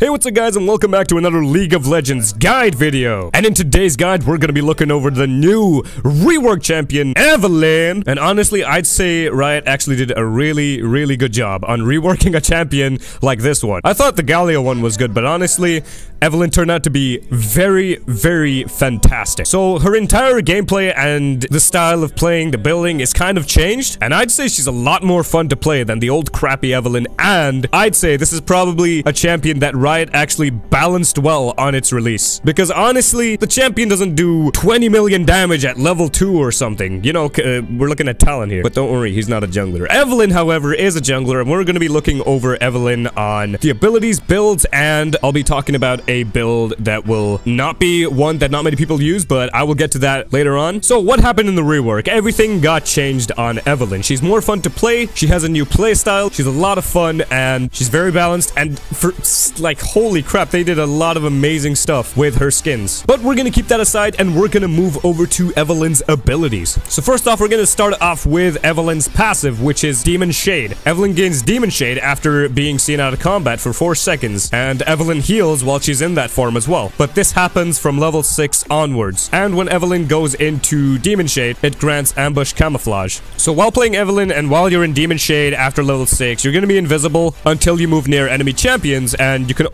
Hey, what's up guys, and welcome back to another League of Legends guide video. And in today's guide, we're gonna be looking over the new rework champion, EVELYNN. And honestly, I'd say Riot actually did a really good job on reworking a champion like this one. I thought the Galio one was good, but honestly, EVELYNN turned out to be very fantastic. So her entire gameplay and the style of playing, the building is kind of changed. And I'd say she's a lot more fun to play than the old crappy EVELYNN. And I'd say this is probably a champion that Riot actually balanced well on its release. Because honestly, the champion doesn't do 20 million damage at level 2 or something. You know, we're looking at talent here. But don't worry, he's not a jungler. EVELYNN, however, is a jungler, and we're going to be looking over EVELYNN on the abilities, builds, and I'll be talking about a build that will not be one that not many people use, but I will get to that later on. So what happened in the rework? Everything got changed on EVELYNN. She's more fun to play, she has a new play style, she's a lot of fun, and she's very balanced, and for like, holy crap, they did a lot of amazing stuff with her skins. But we're gonna keep that aside, and we're gonna move over to EVELYNN's abilities. So first off, we're gonna start off with EVELYNN's passive, which is Demon Shade. EVELYNN gains Demon Shade after being seen out of combat for 4 seconds, and EVELYNN heals while she's in that form as well. But this happens from level 6 onwards. And when EVELYNN goes into Demon Shade, it grants Ambush Camouflage. So while playing EVELYNN and while you're in Demon Shade after level 6, you're gonna be invisible until you move near enemy champions, and you can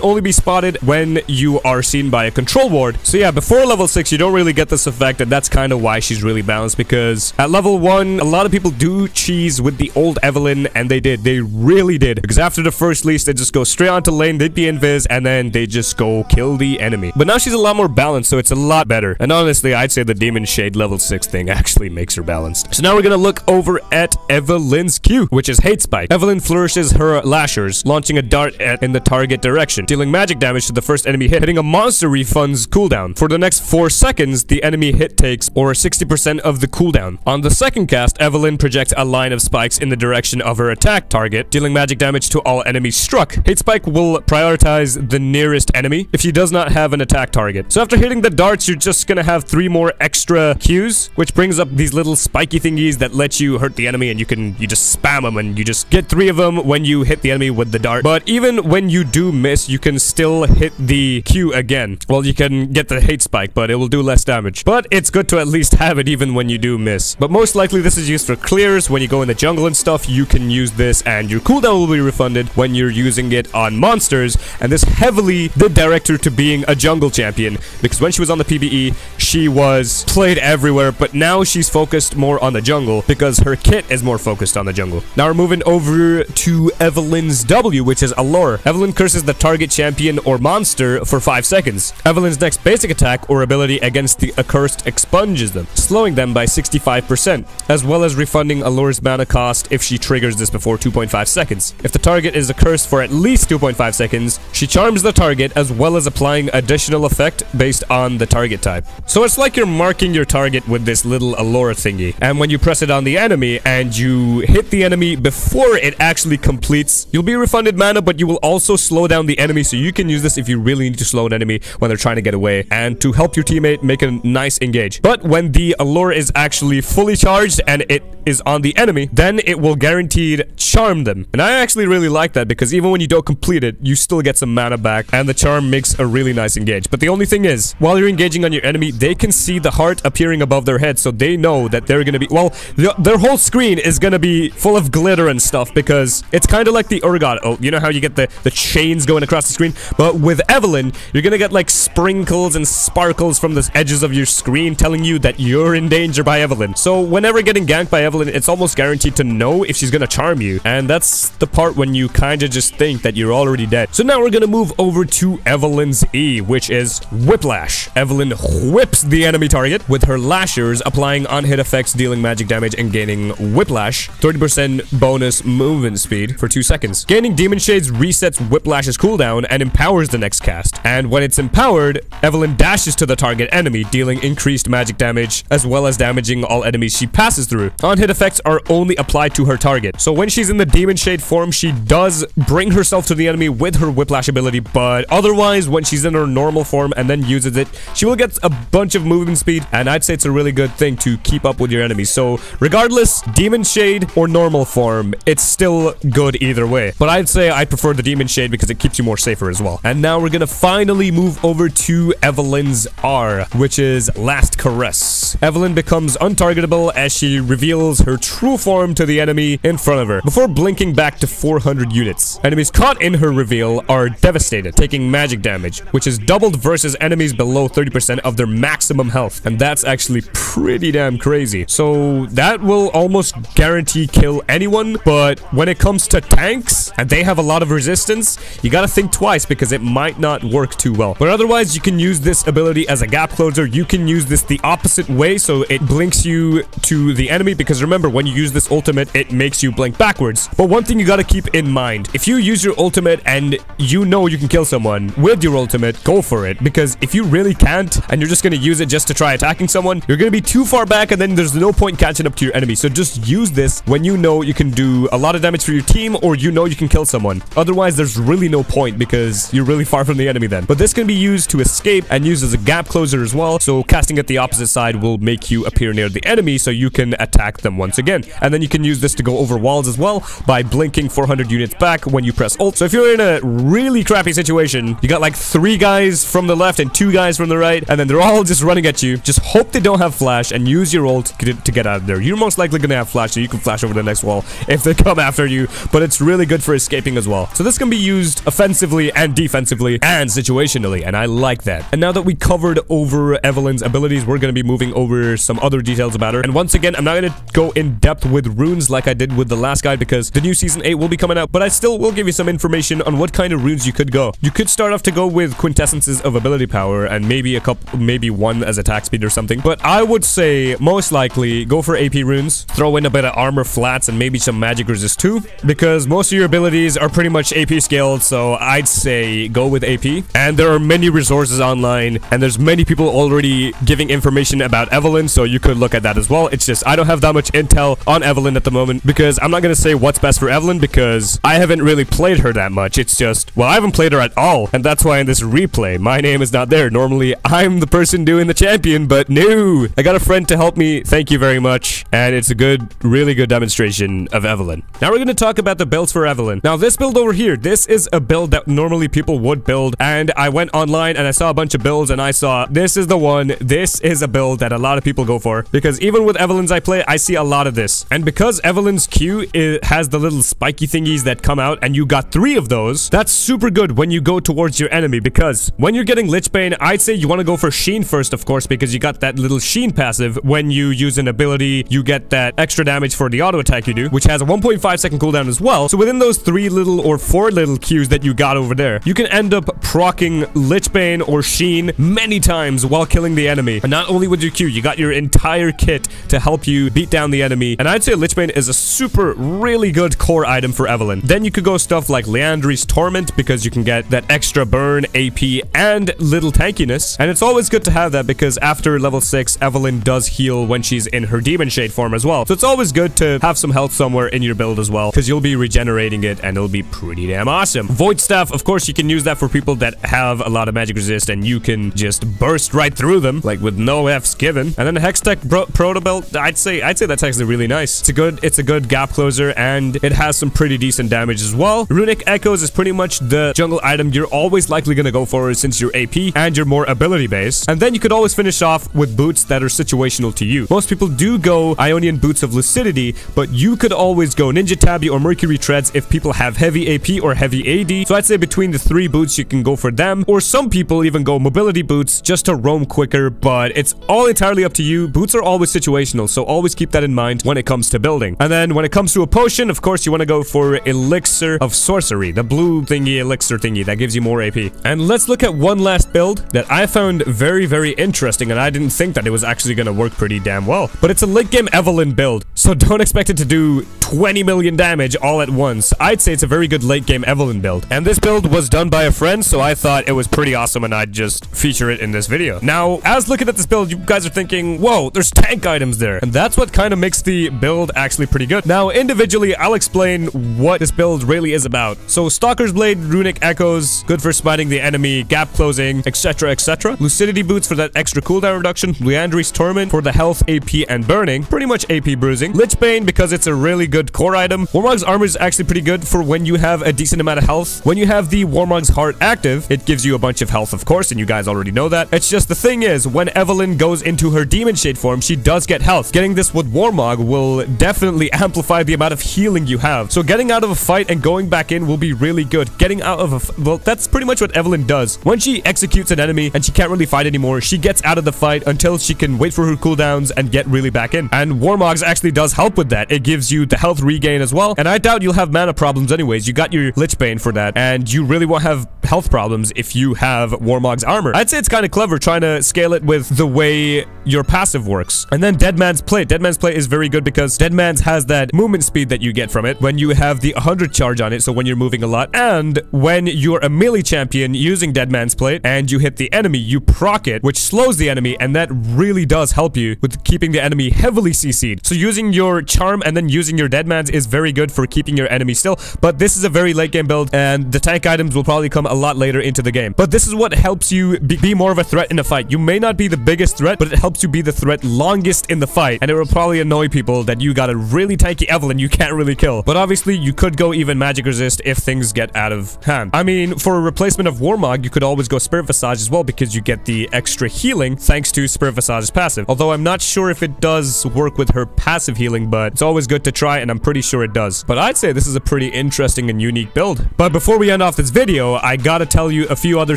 only be spotted when you are seen by a control ward. So yeah, before level 6, you don't really get this effect, and that's kind of why she's really balanced, because at level 1, a lot of people do cheese with the old EVELYNN, and they really did. Because after the first leash, they just go straight onto lane, they'd be invis, and then they just go kill the enemy. But now she's a lot more balanced, so it's a lot better. And honestly, I'd say the Demon Shade level 6 thing actually makes her balanced. So now we're gonna look over at EVELYNN's Q, which is Hate Spike. EVELYNN flourishes her lashers, launching a dart in the target direction, dealing magic damage to the first enemy hit. Hitting a monster refunds cooldown. For the next 4 seconds, the enemy hit takes or 60% of the cooldown. On the second cast, EVELYNN projects a line of spikes in the direction of her attack target, dealing magic damage to all enemies struck. Hate Spike will prioritize the nearest enemy if she does not have an attack target. So after hitting the darts, you're just gonna have 3 more extra Qs, which brings up these little spiky thingies that let you hurt the enemy, and you just spam them, and you just get 3 of them when you hit the enemy with the dart. But even when you do miss, you can still hit the Q again. Well, you can get the Hate Spike, but it will do less damage. But it's good to at least have it even when you do miss. But most likely this is used for clears. When you go in the jungle and stuff, you can use this, and your cooldown will be refunded when you're using it on monsters. And this heavily did direct her to being a jungle champion, because when she was on the PvE, she was played everywhere, but now she's focused more on the jungle because her kit is more focused on the jungle. Now we're moving over to EVELYNN's W, which is Allure. EVELYNN curses the target champion or monster for 5 seconds. EVELYNN's next basic attack or ability against the accursed expunges them, slowing them by 65%, as well as refunding Allure's mana cost if she triggers this before 2.5 seconds. If the target is accursed for at least 2.5 seconds, she charms the target, as well as applying additional effect based on the target type. So it's like you're marking your target with this little Allure thingy, and when you press it on the enemy and you hit the enemy before it actually completes, you'll be refunded mana, but you will also slow down the enemy, so you can use this if you really need to slow an enemy when they're trying to get away, and to help your teammate make a nice engage. But when the Allure is actually fully charged and it is on the enemy, then it will guaranteed charm them. And I actually really like that, because even when you don't complete it, you still get some mana back, and the charm makes a really nice engage. But the only thing is, while you're engaging on your enemy, they can see the heart appearing above their head, so they know that they're gonna be, well, their whole screen is gonna be full of glitter and stuff, because it's kind of like the Urgot. Oh, you know how you get the chains going across the screen? But with EVELYNN, you're gonna get like sprinkles and sparkles from the edges of your screen telling you that you're in danger by EVELYNN. So whenever getting ganked by EVELYNN, it's almost guaranteed to know if she's gonna charm you, and that's the part when you kind of just think that you're already dead. So now we're gonna move over to EVELYNN's E, which is Whiplash. EVELYNN whips the enemy target with her lashers, applying on-hit effects, dealing magic damage, and gaining Whiplash, 30% bonus movement speed for 2 seconds. Gaining Demon Shades resets Whiplash's cooldown and empowers the next cast. And when it's empowered, EVELYNN dashes to the target enemy, dealing increased magic damage, as well as damaging all enemies she passes through. On-hit effects are only applied to her target. So when she's in the Demon Shade form, she does bring herself to the enemy with her Whiplash ability, but otherwise, when she's in her normal form and then uses it, she will get a bunch of movement speed, and I'd say it's a really good thing to keep up with your enemies. So regardless, Demon Shade or normal form, it's still good either way. But I'd say I prefer the Demon Shade because it keeps you more safer as well. And now we're gonna finally move over to EVELYNN's R, which is Last Caress. EVELYNN becomes untargetable as she reveals her true form to the enemy in front of her, before blinking back to 400 units. Enemies caught in her reveal are devastated, taking magic damage, which is doubled versus enemies below 30% of their maximum health. And that's actually pretty damn crazy. So that will almost guarantee kill anyone, but when it comes to tanks, and they have a lot of resistance, you gotta think twice because it might not work too well. But otherwise, you can use this ability as a gap closer. You can use this the opposite way, so it blinks you to the enemy, because remember, when you use this ultimate, it makes you blink backwards. But one thing you gotta keep in mind, if you use your ultimate and you know you can kill someone with your ultimate, go for it, because if you really can't, and you're just gonna use it just to try attacking someone, you're gonna be too far back, and then there's no point catching up to your enemy. So just use this when you know you can do a lot of damage for your team, or you know you can kill someone. Otherwise, there's really no point because you're really far from the enemy then. But this can be used to escape and used as a gap closer as well. So casting at the opposite side will make you appear near the enemy so you can attack them once again. And then you can use this to go over walls as well by blinking 400 units back when you press ult. So if you're in a really crappy situation, you got like 3 guys from the left and 2 guys from the right, and then they're all just running at you. Just hope they don't have flash and use your ult to get out of there. You're most likely gonna have flash, so you can flash over the next wall if they come after you, but it's really good for escaping as well. So this can be used offensively and defensively and situationally, and I like that. And now that we covered over EVELYNN's abilities, we're gonna be moving over some other details about her. And once again, I'm not gonna go in depth with runes like I did with the last guide because the new season 8 will be coming out, but I still will give you some information on what kind of runes you could go. You could start off to go with quintessences of ability power and maybe maybe one as attack speed or something, but I would say most likely go for AP runes, throw in a bit of armor flats and maybe some magic resist too, because most of your abilities are pretty much AP scaled, so I'd say go with AP. And there are many resources online, and there's many people already giving information about EVELYNN, so you could look at that as well. It's just I don't have that much intel on EVELYNN at the moment, because I'm not gonna say what's best for EVELYNN because I haven't really played her that much. It's just, well, I haven't played her at all, and that's why in this replay my name is not there. Normally I'm the person doing the champion, but no, I got a friend to help me. Thank you very much, and it's a good, really good demonstration of EVELYNN. Now we're gonna talk about the builds for EVELYNN. Now this build over here, this is a build that normally people would build, and I went online and I saw a bunch of builds and I saw this is the one. This is a build that a lot of people go for, because even with EVELYNN's I play, I see a lot of this. And because EVELYNN's Q has the little spiky thingies that come out, and you got 3 of those, that's super good when you go towards your enemy, because when you're getting Lich Bane, I'd say you want to go for Sheen first, of course, because you got that little Sheen passive. When you use an ability, you get that extra damage for the auto attack you do, which has a 1.5 second cooldown as well. So within those 3 little or 4 little Qs that you got over there, you can end up proccing Lich Bane or Sheen many times while killing the enemy. And not only with your Q, you got your entire kit to help you beat down the enemy. And I'd say Lich Bane is a super, really good core item for EVELYNN. Then you could go stuff like Leandri's Torment, because you can get that extra burn, AP, and little tankiness. And it's always good to have that, because after level 6, EVELYNN does heal when she's in her Demon Shade form as well. So it's always good to have some health somewhere in your build as well, because you'll be regenerating it, and it'll be pretty damn awesome. Void Staff, of course, you can use that for people that have a lot of magic resist, and you can just burst right through them, like with no F's given. And then the Hextech Proto Belt, I'd say that's actually really nice. It's a good gap closer, and it has some pretty decent damage as well. Runic Echoes is pretty much the jungle item you're always likely gonna go for, since you're AP and you're more ability based. And then you could always finish off with boots that are situational to you. Most people do go Ionian Boots of Lucidity, but you could always go Ninja Tabby or Mercury Treads if people have heavy AP or heavy AD. So I'd say between the 3 boots you can go for them, or some people even go Mobility Boots just to roam quicker, but it's all entirely up to you. Boots are always situational, so always keep that in mind when it comes to building. And then when it comes to a potion, of course you want to go for Elixir of Sorcery, the blue thingy elixir thingy that gives you more AP. And let's look at one last build that I found very, very interesting, and I didn't think that it was actually going to work pretty damn well. But it's a late game EVELYNN build, so don't expect it to do 20 million damage all at once. I'd say it's a very good late game Evelynn build. And this build was done by a friend, so I thought it was pretty awesome and I'd just feature it in this video. Now, as looking at this build, you guys are thinking, whoa, there's tank items there. And that's what kind of makes the build actually pretty good. Now, individually, I'll explain what this build really is about. So, Stalker's Blade, Runic Echoes, good for smiting the enemy, gap closing, etc, etc. Lucidity Boots for that extra cooldown reduction. Leandry's Torment for the health, AP, and burning. Pretty much AP bruising. Lichbane because it's a really good core item. Warmog's Armor is actually pretty good for when you have a decent amount of health. When you have the Warmog's Heart active, it gives you a bunch of health, of course, and you guys already know that. It's just the thing is, when Evelynn goes into her Demon Shade form, she does get health. Getting this with Warmog will definitely amplify the amount of healing you have. So getting out of a fight and going back in will be really good. Getting out of a... well, that's pretty much what Evelynn does. When she executes an enemy and she can't really fight anymore, she gets out of the fight until she can wait for her cooldowns and get really back in. And Warmog's actually does help with that. It gives you the health regain as well. And I doubt you'll have mana problems anyways. You got your Lichbane for that. And you really won't have health problems if you have Warmog's Armor. I'd say it's kind of clever trying to scale it with the way your passive works. And then Deadman's Plate. Deadman's Plate is very good because Deadman's has that movement speed that you get from it when you have the 100 charge on it, so when you're moving a lot. And when you're a melee champion using Deadman's Plate and you hit the enemy, you proc it, which slows the enemy, and that really does help you with keeping the enemy heavily CC'd. So using your charm and then using your Deadman's is very good for keeping your enemy still, but this is a very late game build, and the tank items will probably come a lot later into the game. But this is what helps you be more of a threat in a fight. You may not be the biggest threat, but it helps you be the threat longest in the fight, and it will probably annoy people that you got a really tanky Evelynn you can't really kill. But obviously, you could go even magic resist if things get out of hand. I mean, for a replacement of Warmog, you could always go Spirit Visage as well, because you get the extra healing thanks to Spirit Visage's passive. Although I'm not sure if it does work with her passive healing, but it's always good to try, and I'm pretty sure it does. But I'd say this is a pretty interesting and unique build. But before we end off this video, I gotta tell you a few other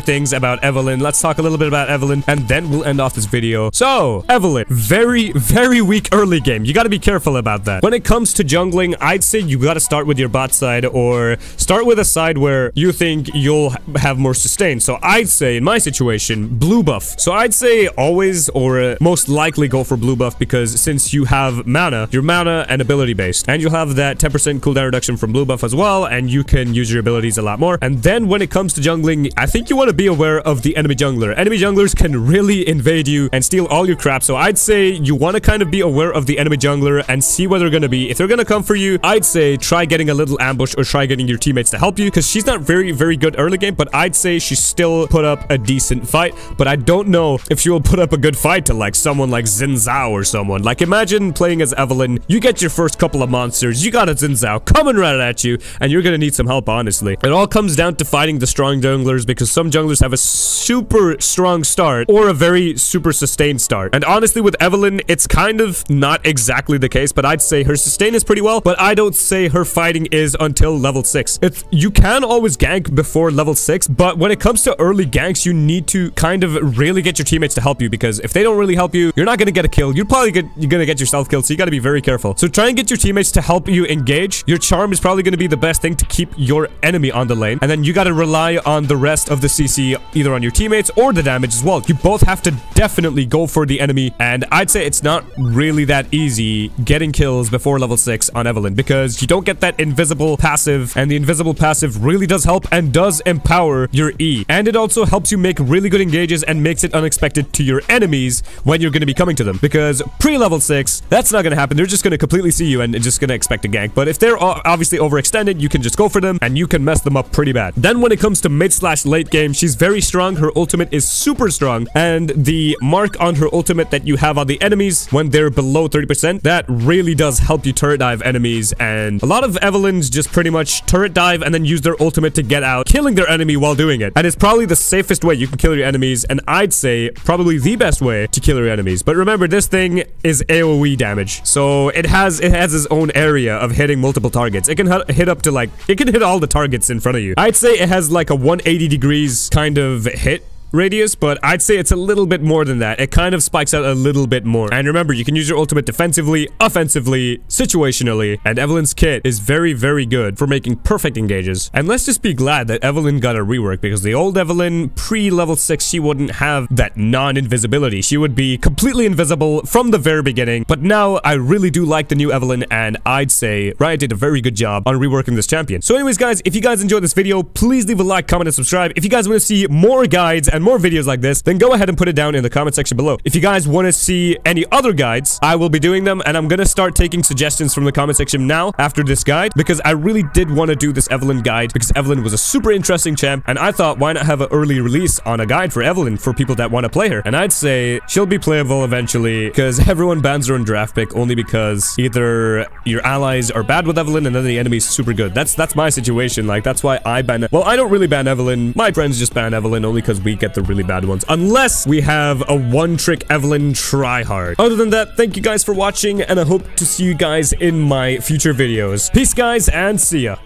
things about Evelynn. Let's talk a little bit about Evelynn, and then we'll end off this video. So, Evelynn, very weak early game. You gotta be careful about that. When it comes to jungling, I'd say you gotta start with your bot side, or start with a side where you think you'll have more sustain. So I'd say, in my situation, blue buff. So I'd say always, or most likely go for blue buff, because since you have mana, you're mana and ability based, and you'll have that 10% cooldown reduction from blue buff as well, and you can use your abilities a lot more. And then when it comes to jungling, I think you want to be aware of the enemy jungler. Enemy junglers can really invade you and steal all your crap, so I'd say you want to kind of be aware of the enemy jungler and see where they're going to be. If they're going to come for you, I'd say try getting a little ambush or try getting your teammates to help you, because she's not very good early game, but I'd say she still put up a decent fight. But I don't know if she will put up a good fight to like someone like Xin Zhao or someone. Like, imagine playing as Evelynn, you get your first couple of monsters, you got a Xin Zhao coming right at you, and you're gonna need some help, honestly. It all comes down to fighting the strong junglers, because some junglers have a super strong start or a very super sustained start. And honestly, with Evelynn, it's kind of not exactly the case, but I'd say her sustain is pretty well, but I don't say her fighting is until level 6. You can always gank before level 6, but when it comes to early ganks, you need to kind of really get your teammates to help you, because if they don't really help you, you're not gonna get a kill. You're gonna get yourself killed, so you gotta be very careful. So try and get your teammates to help you engage. Your charm is probably gonna be the best thing to keep your enemy on the lane, and then you gotta rely on the rest of the CC, either on your teammates or the damage as well. You both have to definitely go for the enemy, and I'd say it's not really that easy getting kills before level 6 on Evelynn, because you don't get that invisible passive, and the invisible passive really does help and does empower your E. And it also helps you make really good engages and makes it unexpected to your enemies when you're going to be coming to them, because pre-level 6, that's not going to happen. They're just going to completely see you and just going to expect a gank. But if they're obviously overextended, you can just go for them and you can mess them up pretty bad. Then when it comes to mid/late game, she's very strong. Her ultimate is super strong, and the mark on her ultimate that you have on the enemies when they're below 30%, that really does help you turret dive enemies. And a lot of Evelynn's just pretty much turret dive and then use their ultimate to get out, killing their enemy while doing it. And it's probably the safest way you can kill your enemies, and I'd say probably the best way to kill your enemies. But remember, this thing is AoE damage, so it has its own area of hitting multiple targets. It can hit up to like, it can hit all the targets in front of you. I'd say it has like a 180 degrees kind of hit radius, but I'd say it's a little bit more than that. It kind of spikes out a little bit more. And remember, you can use your ultimate defensively, offensively, situationally, and Evelynn's kit is very, very good for making perfect engages. And let's just be glad that Evelynn got a rework, because the old Evelynn pre-level 6, she wouldn't have that non-invisibility. She would be completely invisible from the very beginning. But now I really do like the new Evelynn, and I'd say Riot did a very good job on reworking this champion. So anyways, guys, if you guys enjoyed this video, please leave a like, comment, and subscribe. If you guys want to see more guides and more videos like this, then go ahead and put it down in the comment section below. If you guys want to see any other guides, I will be doing them, and I'm gonna start taking suggestions from the comment section now after this guide, because I really did want to do this Evelynn guide, because Evelynn was a super interesting champ, and I thought, why not have an early release on a guide for Evelynn for people that want to play her? And I'd say she'll be playable eventually, because everyone bans her in draft pick only because either your allies are bad with Evelynn and then the enemy's super good. That's my situation. Like, that's why I ban it. Well, I don't really ban Evelynn. My friends just ban Evelynn only because we get the really bad ones, unless we have a one-trick Evelynn tryhard. Other than that, thank you guys for watching, and I hope to see you guys in my future videos. Peace, guys, and see ya.